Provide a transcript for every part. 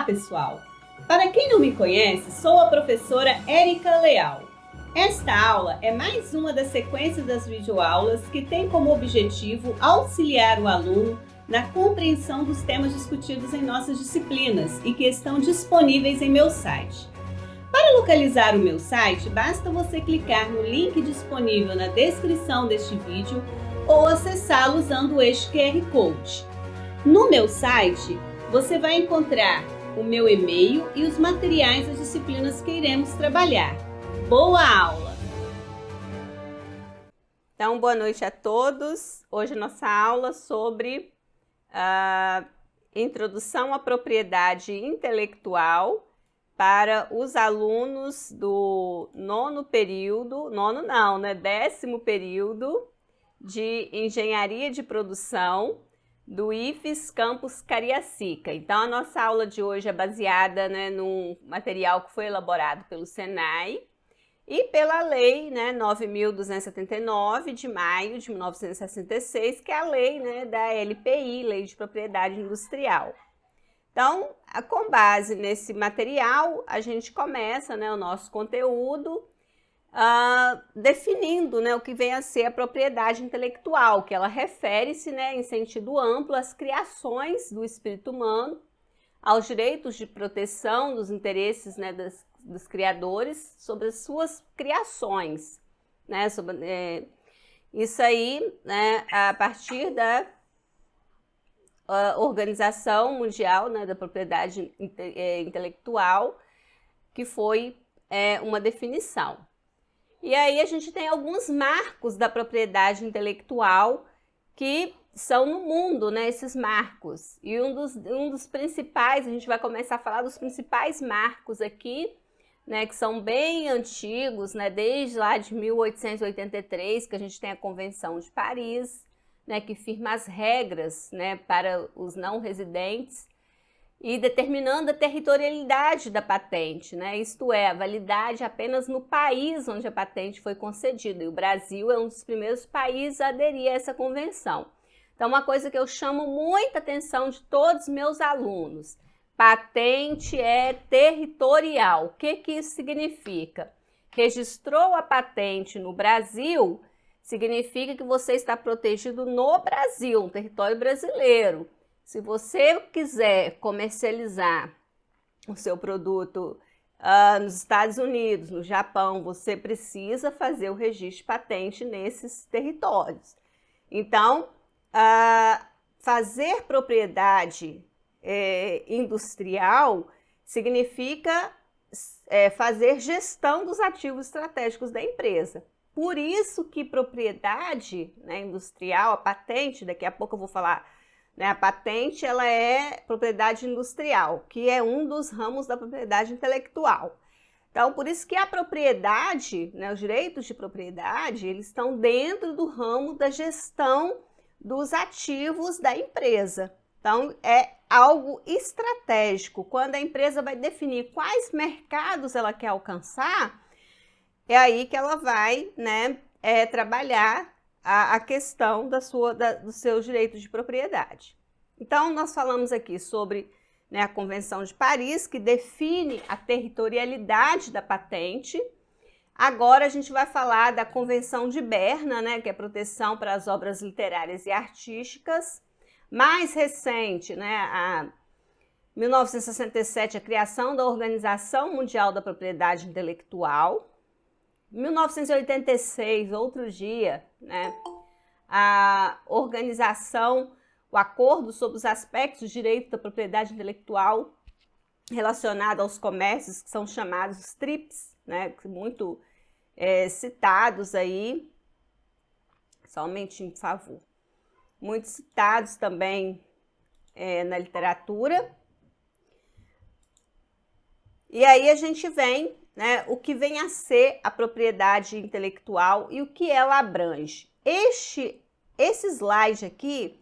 pessoal! Para quem não me conhece, sou a professora Érica Leal. Esta aula é mais uma da sequência das videoaulas que tem como objetivo auxiliar o aluno na compreensão dos temas discutidos em nossas disciplinas e que estão disponíveis em meu site. Para localizar o meu site, basta você clicar no link disponível na descrição deste vídeo ou acessá-lo usando este QR Code. No meu site, você vai encontrar o meu e-mail e os materiais das disciplinas que iremos trabalhar. Boa aula! Então, boa noite a todos. Hoje nossa aula sobre a introdução à propriedade intelectual para os alunos do décimo período de Engenharia de Produção do IFES Campus Cariacica. Então, a nossa aula de hoje é baseada num material que foi elaborado pelo Senai e pela Lei 9.279 de maio de 1966, que é a lei da LPI, Lei de Propriedade Industrial. Então, com base nesse material, a gente começa o nosso conteúdo definindo o que vem a ser a propriedade intelectual, que ela refere-se em sentido amplo às criações do espírito humano, aos direitos de proteção dos interesses dos criadores sobre as suas criações. Isso aí a partir da Organização Mundial da Propriedade Intelectual, que foi uma definição. E aí a gente tem alguns marcos da propriedade intelectual que são no mundo, esses marcos. E um dos principais, a gente vai começar a falar dos principais marcos aqui, que são bem antigos, desde lá de 1883, que a gente tem a Convenção de Paris, que firma as regras para os não residentes e determinando a territorialidade da patente, isto é, a validade apenas no país onde a patente foi concedida. E o Brasil é um dos primeiros países a aderir a essa convenção. Então, uma coisa que eu chamo muita atenção de todos os meus alunos: patente é territorial. O que isso significa? Registrou a patente no Brasil, significa que você está protegido no Brasil, no território brasileiro. Se você quiser comercializar o seu produto nos Estados Unidos, no Japão, você precisa fazer o registro de patente nesses territórios. Então, fazer propriedade industrial significa fazer gestão dos ativos estratégicos da empresa. Por isso que propriedade industrial, a patente, daqui a pouco eu vou falar, a patente ela é propriedade industrial, que é um dos ramos da propriedade intelectual. Então, por isso que a propriedade, os direitos de propriedade, eles estão dentro do ramo da gestão dos ativos da empresa. Então, é algo estratégico. Quando a empresa vai definir quais mercados ela quer alcançar, é aí que ela vai trabalhar a questão dos seus direitos de propriedade. Então, nós falamos aqui sobre a Convenção de Paris, que define a territorialidade da patente. Agora a gente vai falar da Convenção de Berna, que é proteção para as obras literárias e artísticas. Mais recente, 1967, a criação da Organização Mundial da Propriedade Intelectual. 1986, outro dia, a organização, o acordo sobre os aspectos do direito da propriedade intelectual relacionado aos comércios, que são chamados os TRIPS, muito citados aí, só um momentinho, por favor, muito citados também na literatura. E aí a gente vem o que vem a ser a propriedade intelectual e o que ela abrange. Esse slide aqui,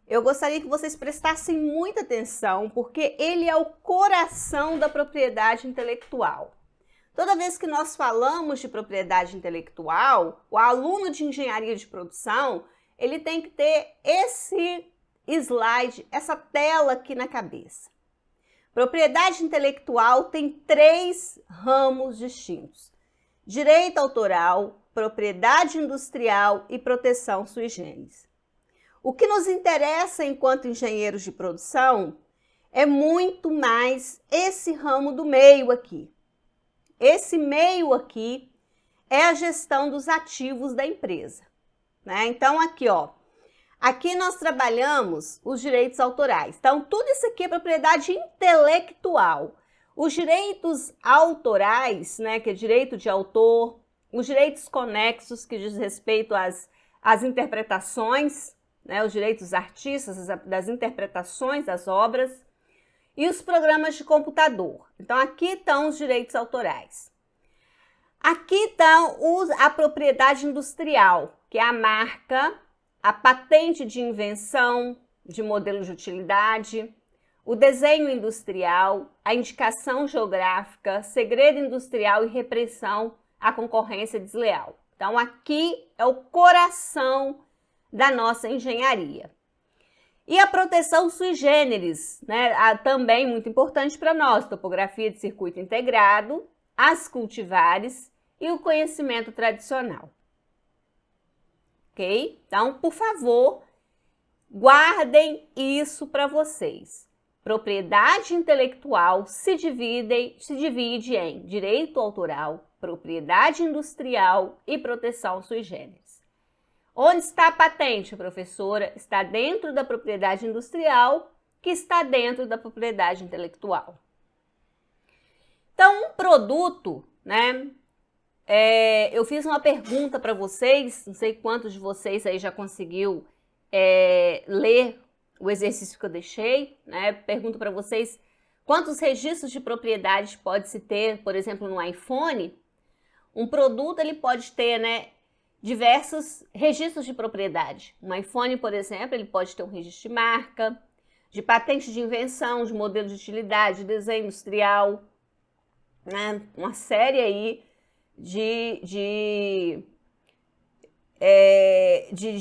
eu gostaria que vocês prestassem muita atenção, porque ele é o coração da propriedade intelectual. Toda vez que nós falamos de propriedade intelectual, o aluno de engenharia de produção, ele tem que ter esse slide, essa tela aqui na cabeça. Propriedade intelectual tem 3 ramos distintos: direito autoral, propriedade industrial e proteção sui generis. O que nos interessa enquanto engenheiros de produção é muito mais esse ramo do meio aqui. Esse meio aqui é a gestão dos ativos da empresa, né? Então aqui, ó, aqui nós trabalhamos os direitos autorais. Então tudo isso aqui é propriedade intelectual. Os direitos autorais, né, que é direito de autor, os direitos conexos, que diz respeito às interpretações, né, os direitos dos artistas, das interpretações das obras, e os programas de computador. Então, aqui estão os direitos autorais. Aqui estão a propriedade industrial, que é a marca, a patente de invenção, de modelo de utilidade, o desenho industrial, a indicação geográfica, segredo industrial e repressão à concorrência desleal. Então, aqui é o coração da nossa engenharia. E a proteção sui generis, né, também muito importante para nós, topografia de circuito integrado, as cultivares e o conhecimento tradicional. Ok? Então, por favor, guardem isso para vocês. Propriedade intelectual se divide em direito autoral, propriedade industrial e proteção sui generis. Onde está a patente, professora? Está dentro da propriedade industrial, que está dentro da propriedade intelectual. Então, um produto, né? Eu fiz uma pergunta para vocês, não sei quantos de vocês aí já conseguiu ler o exercício que eu deixei, né? Pergunto para vocês quantos registros de propriedade pode-se ter, por exemplo, no iPhone. Um produto ele pode ter, né, diversos registros de propriedade. Um iPhone, por exemplo, ele pode ter um registro de marca, de patente de invenção, de modelo de utilidade, de desenho industrial, né? Uma série aí de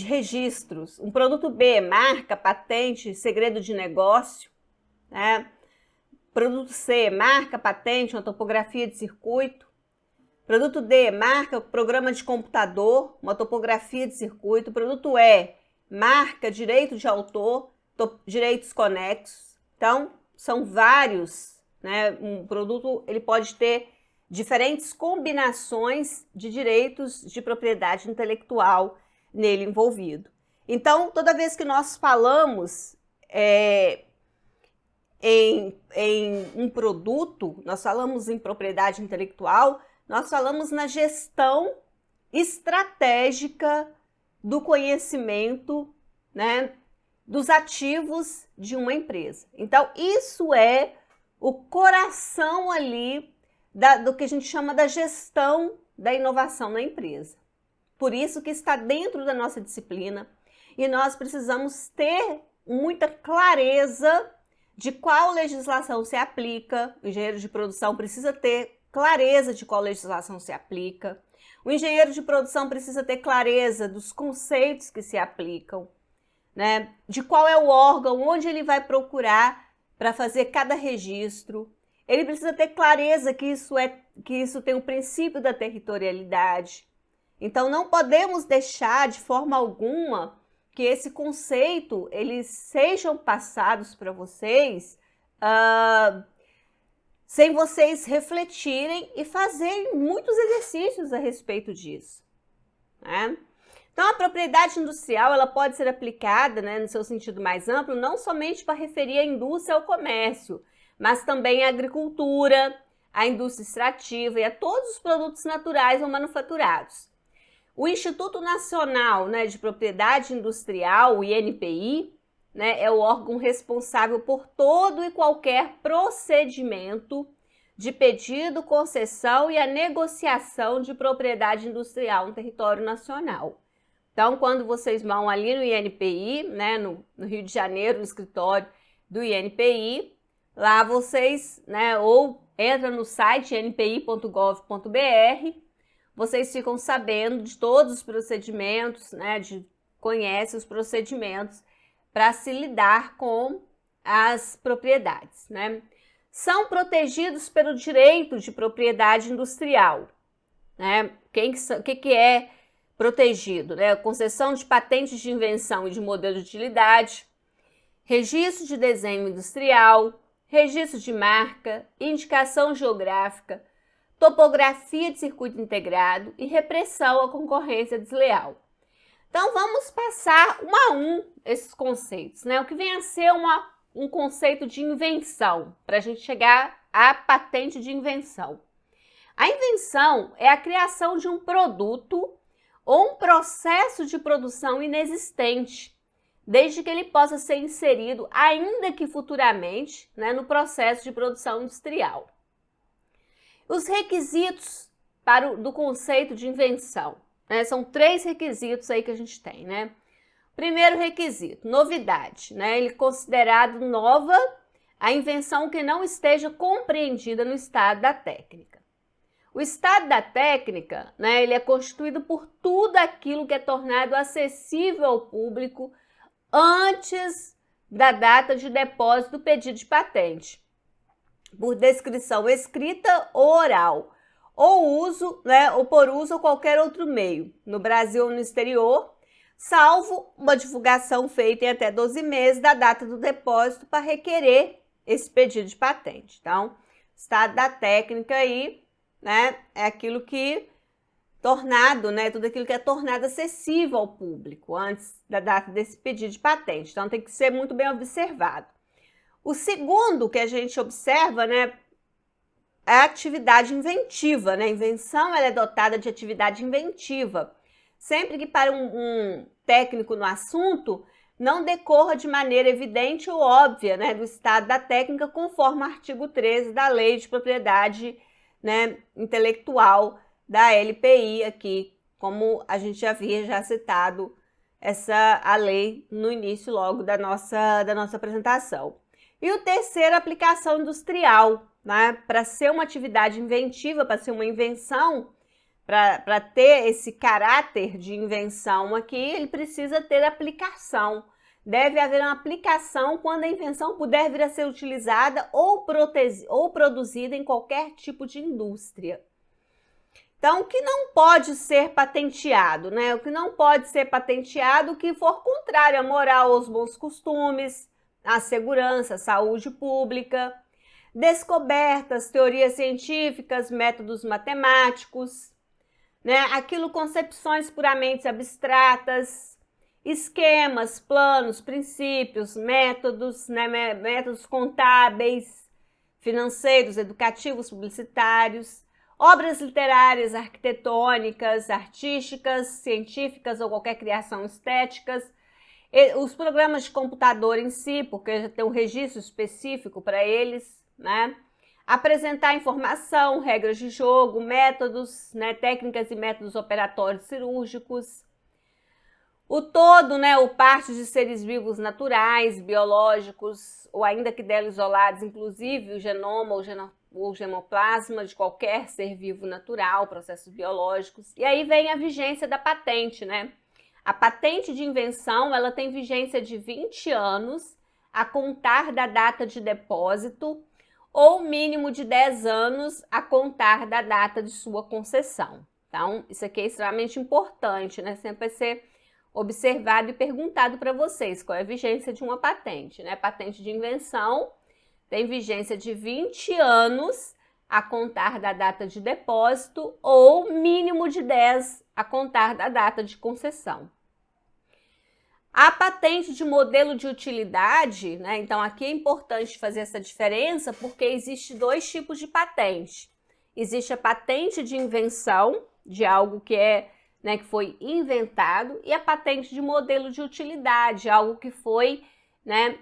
registros. Um produto B, marca, patente, segredo de negócio, né? Produto C, marca, patente, uma topografia de circuito. Produto D, marca, programa de computador, uma topografia de circuito. Produto E, marca, direito de autor, direitos conexos. Então, são vários, né? Um produto ele pode ter diferentes combinações de direitos de propriedade intelectual nele envolvido. Então, toda vez que nós falamos em um produto, nós falamos em propriedade intelectual, nós falamos na gestão estratégica do conhecimento, né, dos ativos de uma empresa. Então, isso é o coração ali do que a gente chama da gestão da inovação na empresa. Por isso que está dentro da nossa disciplina e nós precisamos ter muita clareza de qual legislação se aplica. O engenheiro de produção precisa ter clareza de qual legislação se aplica. O engenheiro de produção precisa ter clareza dos conceitos que se aplicam, né? De qual é o órgão, onde ele vai procurar para fazer cada registro. Ele precisa ter clareza que isso tem o princípio da territorialidade. Então, não podemos deixar de forma alguma que esse conceito eles sejam passados para vocês sem vocês refletirem e fazerem muitos exercícios a respeito disso, né? Então, a propriedade industrial ela pode ser aplicada, né, no seu sentido mais amplo, não somente para referir à indústria ou ao comércio, mas também à agricultura, à indústria extrativa e a todos os produtos naturais ou manufaturados. O Instituto Nacional, né, de Propriedade Industrial, o INPI, né, é o órgão responsável por todo e qualquer procedimento de pedido, concessão e a negociação de propriedade industrial no território nacional. Então, quando vocês vão ali no INPI, né, no Rio de Janeiro, no escritório do INPI, lá vocês, né, ou entra no site npi.gov.br, vocês ficam sabendo de todos os procedimentos, né, conhecem os procedimentos para se lidar com as propriedades, né? são protegidos pelo direito de propriedade industrial, né? O que é protegido, né? Concessão de patentes de invenção e de modelo de utilidade, registro de desenho industrial, registro de marca, indicação geográfica, topografia de circuito integrado e repressão à concorrência desleal. Então, vamos passar um a um esses conceitos, né? O que vem a ser um conceito de invenção, para a gente chegar à patente de invenção. A invenção é a criação de um produto ou um processo de produção inexistente, desde que ele possa ser inserido, ainda que futuramente, né, no processo de produção industrial. Os requisitos do conceito de invenção, né, são 3 requisitos aí que a gente tem, né? Primeiro requisito, novidade, né? Ele é considerado nova a invenção que não esteja compreendida no estado da técnica. O estado da técnica, né, ele é constituído por tudo aquilo que é tornado acessível ao público antes da data de depósito do pedido de patente, por descrição escrita ou oral, ou uso, né, ou por uso ou qualquer outro meio, no Brasil ou no exterior, salvo uma divulgação feita em até 12 meses da data do depósito para requerer esse pedido de patente. Então, estado da técnica aí, né, é aquilo que tornado, né, tudo aquilo que é tornado acessível ao público antes da data desse pedido de patente. Então, tem que ser muito bem observado. O segundo que a gente observa, né, é a atividade inventiva, né? A invenção ela é dotada de atividade inventiva, sempre que para um técnico no assunto não decorra de maneira evidente ou óbvia, né, do estado da técnica, conforme o artigo 13 da Lei de Propriedade, né, Intelectual da LPI aqui, como a gente já havia citado a lei no início logo da nossa apresentação. E o terceiro, aplicação industrial, né? Para ser uma atividade inventiva, para ser uma invenção, para ter esse caráter de invenção aqui, ele precisa ter aplicação. Deve haver uma aplicação quando a invenção puder vir a ser utilizada ou produzida em qualquer tipo de indústria. Então, o que não pode ser patenteado, né? O que não pode ser patenteado, o que for contrário à moral, aos bons costumes, à segurança, à saúde pública, descobertas, teorias científicas, métodos matemáticos, né? Aquilo, concepções puramente abstratas, esquemas, planos, princípios, métodos, né? Métodos contábeis, financeiros, educativos, publicitários, obras literárias, arquitetônicas, artísticas, científicas ou qualquer criação estéticas, os programas de computador em si, porque já tem um registro específico para eles, né? Apresentar informação, regras de jogo, métodos, né? Técnicas e métodos operatórios cirúrgicos. O todo, né? Ou parte de seres vivos naturais, biológicos, ou ainda que dela isolados, inclusive o genoma ou gemoplasma de qualquer ser vivo natural, processos biológicos. E aí vem a vigência da patente, né? A patente de invenção, ela tem vigência de 20 anos a contar da data de depósito ou mínimo de 10 anos a contar da data de sua concessão. Então, isso aqui é extremamente importante, né? Sempre vai ser observado e perguntado para vocês qual é a vigência de uma patente, né? Patente de invenção tem vigência de 20 anos a contar da data de depósito ou mínimo de 10 a contar da data de concessão. A patente de modelo de utilidade, né? Então aqui é importante fazer essa diferença porque existe 2 tipos de patente. Existe a patente de invenção, de algo que né, que foi inventado, e a patente de modelo de utilidade, algo que foi, né,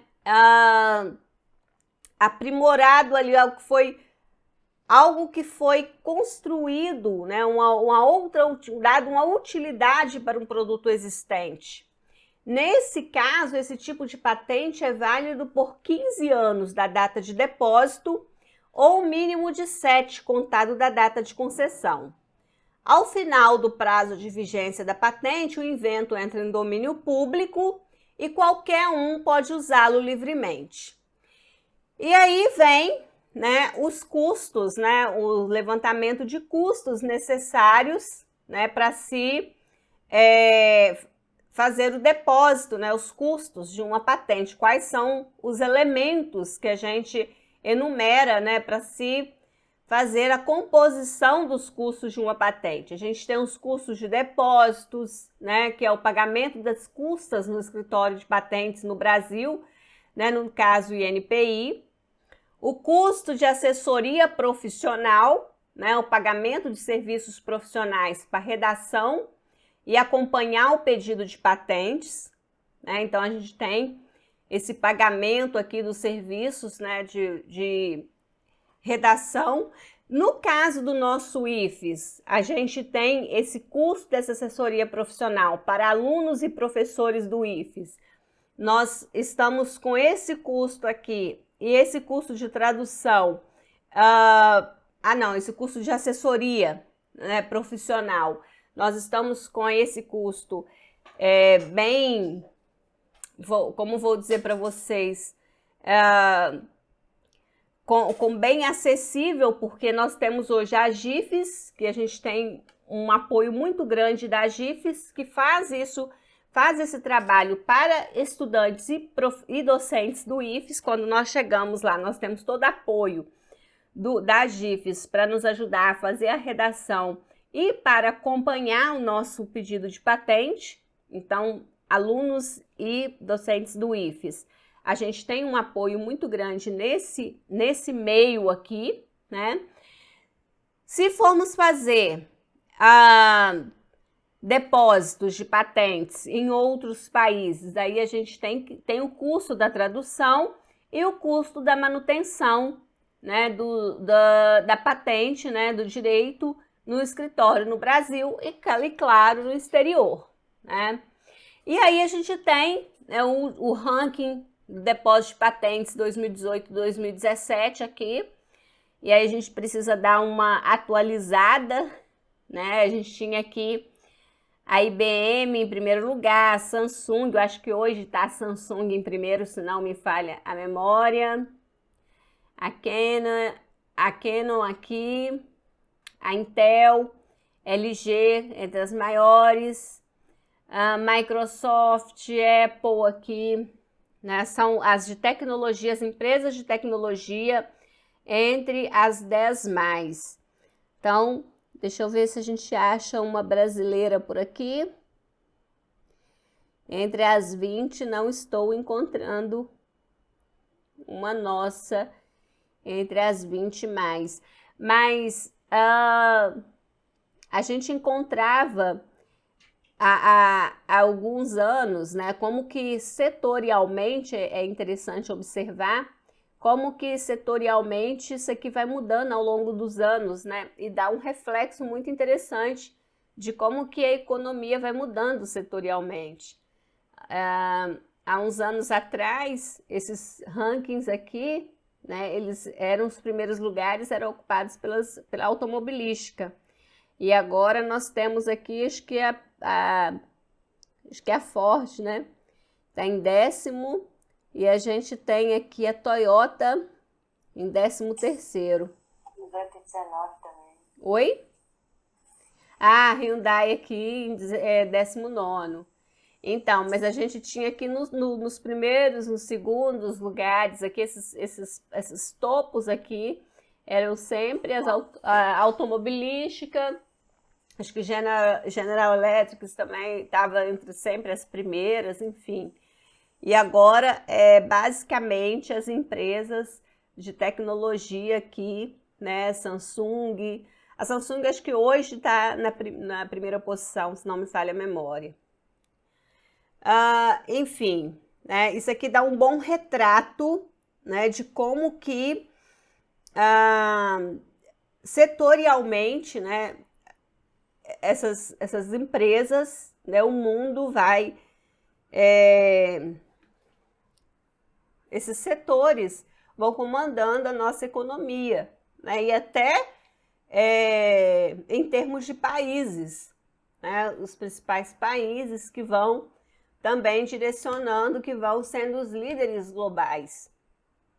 aprimorado ali, algo que foi construído, né, dado uma utilidade para um produto existente. Nesse caso, esse tipo de patente é válido por 15 anos da data de depósito ou mínimo de 7 contado da data de concessão. Ao final do prazo de vigência da patente, o invento entra em domínio público e qualquer um pode usá-lo livremente. E aí vem, né, os custos, né, o levantamento de custos necessários, né, para se fazer o depósito, né, os custos de uma patente. Quais são os elementos que a gente enumera, né, para se fazer a composição dos custos de uma patente? A gente tem os custos de depósitos, né, que é o pagamento das custas no escritório de patentes no Brasil, né, no caso INPI. O custo de assessoria profissional, né, o pagamento de serviços profissionais para redação e acompanhar o pedido de patentes, né? Então a gente tem esse pagamento aqui dos serviços, né, de redação. No caso do nosso IFES, a gente tem esse custo dessa assessoria profissional para alunos e professores do IFES. Nós estamos com esse custo aqui e esse custo de tradução, esse custo de assessoria, né, profissional. Nós estamos com esse custo como vou dizer para vocês, com bem acessível, porque nós temos hoje a GIFES, que a gente tem um apoio muito grande da GIFES, que faz esse trabalho para estudantes e docentes do IFES. Quando nós chegamos lá, nós temos todo apoio da GIFES para nos ajudar a fazer a redação e para acompanhar o nosso pedido de patente. Então, alunos e docentes do IFES, a gente tem um apoio muito grande nesse meio aqui, né? Se formos fazer depósitos de patentes em outros países, aí a gente tem o custo da tradução e o custo da manutenção, né, da patente, né, do direito no escritório no Brasil e claro, no exterior, né? E aí a gente tem, né, o ranking do depósito de patentes 2018-2017 aqui, e aí a gente precisa dar uma atualizada, né? A gente tinha aqui a IBM em primeiro lugar, a Samsung, eu acho que hoje está a Samsung em primeiro, se não me falha a memória. A Canon aqui, a Intel, LG entre as maiores, a Microsoft, Apple aqui, né? São as de tecnologia, as empresas de tecnologia entre as 10 mais. Então, deixa eu ver se a gente acha uma brasileira por aqui. Entre as 20, não estou encontrando uma nossa entre as 20 mais. Mas a gente encontrava há alguns anos, né, como que setorialmente é interessante observar como que setorialmente isso aqui vai mudando ao longo dos anos, né? E dá um reflexo muito interessante de como que a economia vai mudando setorialmente. Há uns anos atrás, esses rankings aqui, né, eles eram os primeiros lugares, eram ocupados pela automobilística. E agora nós temos aqui, acho que a Ford, né? Está em 10º. E a gente tem aqui a Toyota em 13º. Hyundai tem 19 também. Oi? Ah, Hyundai aqui em 19º. Então, mas a gente tinha aqui nos primeiros, nos segundos lugares, aqui esses topos aqui eram sempre a automobilística. Acho que General Electric também estava entre sempre as primeiras, enfim. E agora, basicamente, as empresas de tecnologia aqui, né, Samsung. A Samsung acho que hoje está na primeira posição, se não me falha a memória. Enfim, né, isso aqui dá um bom retrato, né, de como que setorialmente, né, essas empresas, né, o mundo vai... esses setores vão comandando a nossa economia, né? E até em termos de países, né? Os principais países que vão também direcionando, que vão sendo os líderes globais,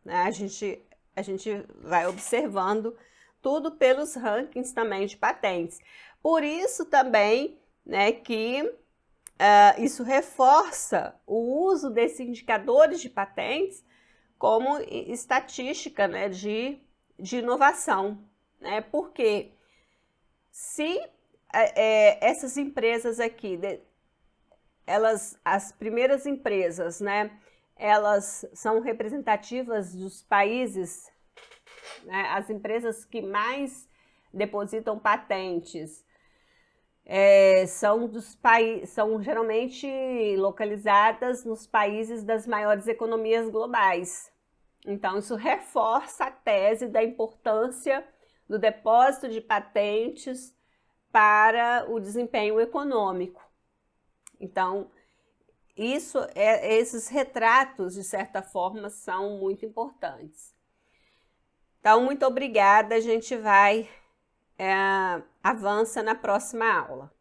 né? A gente a gente vai observando tudo pelos rankings também de patentes. Por isso também, né, que isso reforça o uso desses indicadores de patentes como estatística, né, de inovação, né? Porque se essas empresas aqui, as primeiras empresas, né, elas são representativas dos países, né, as empresas que mais depositam patentes são geralmente localizadas nos países das maiores economias globais. Então, isso reforça a tese da importância do depósito de patentes para o desempenho econômico. Então, esses retratos, de certa forma, são muito importantes. Então, muito obrigada. A gente avança na próxima aula.